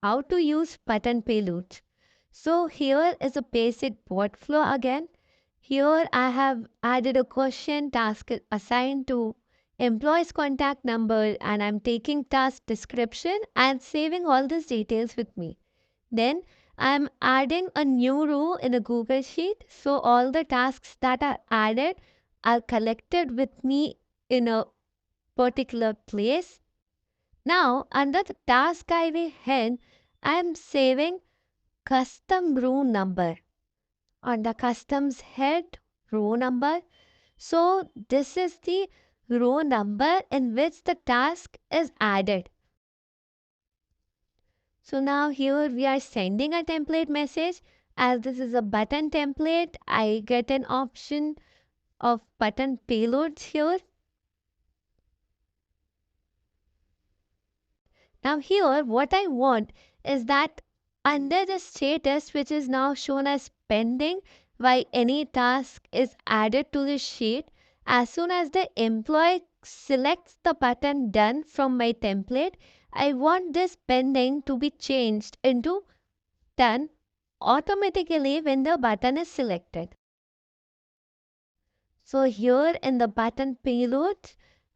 how to use button payloads. So here is a basic workflow again. Here I have added a question task assigned to employee's contact number, and I'm taking task description and saving all these details with me. Then I'm adding a new row in a Google Sheet, so all the tasks that are added are collected with me in a particular place. Now, under the Task ID head, I'm saving custom row number. On the customs head, row number. So, this is the row number in which the task is added. So, now here we are sending a template message. As this is a button template, I get an option of button payloads here. Now here what I want is that under the status which is now shown as pending while any task is added to the sheet, as soon as the employee selects the button done from my template, I want this pending to be changed into done automatically when the button is selected. So here in the button payload,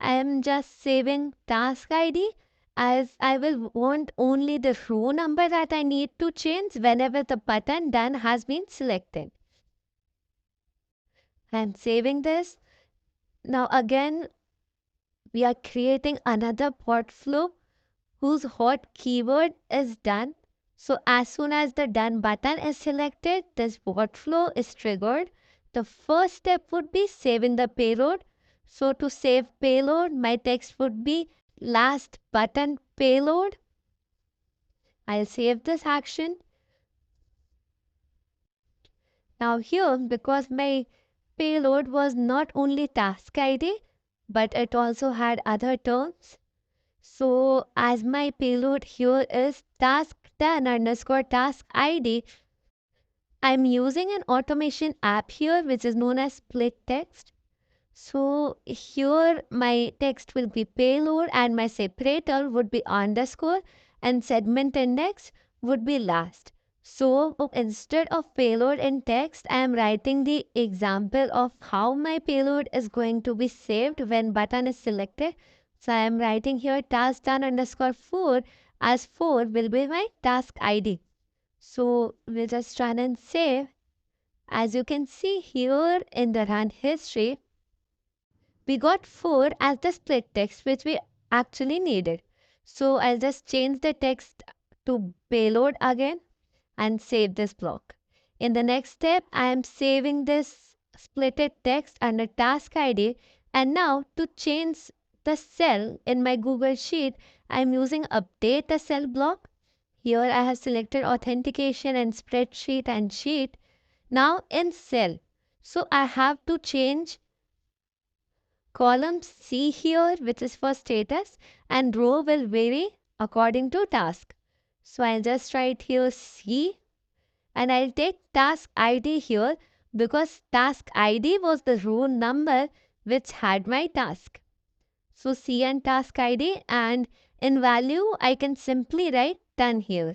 I am just saving task ID as I will want only the row number that I need to change whenever the button done has been selected. I'm saving this. Now again, we are creating another workflow whose hot keyword is done. So as soon as the done button is selected, this workflow is triggered. The first step would be saving the payload. So to save payload, my text would be last button payload. I'll save this action. Now here, because my payload was not only task ID, but it also had other terms. So as my payload here is task done underscore task ID, I'm using an automation app here which is known as split text. So here my text will be payload and my separator would be underscore and segment index would be last. So instead of payload in text, I am writing the example of how my payload is going to be saved when button is selected. So I am writing here task done underscore 4 as 4 will be my task ID. So we'll just run and save. As you can see here in the run history, we got 4 as the split text which we actually needed. So I'll just change the text to payload again and save this block. In the next step, I am saving this splitted text under task ID, and now to change the cell in my Google Sheet, I am using update the cell block. Here I have selected authentication and spreadsheet and sheet. Now in cell, so I have to change column C here, which is for status, and row will vary according to task. So I'll just write here C and I'll take task ID here because task ID was the row number which had my task. So C and task ID, and in value I can simply write done here.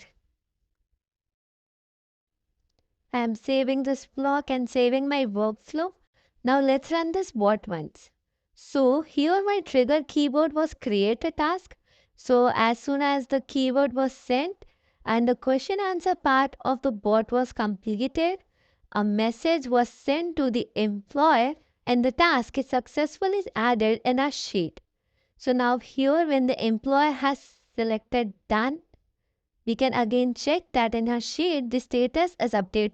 I am saving this block and saving my workflow. Now let's run this bot once. So here my trigger keyword was create a task. So as soon as the keyword was sent and the question answer part of the bot was completed, a message was sent to the employer and the task is successfully added in our sheet. So now here when the employer has selected done, we can again check that in our sheet the status is updated.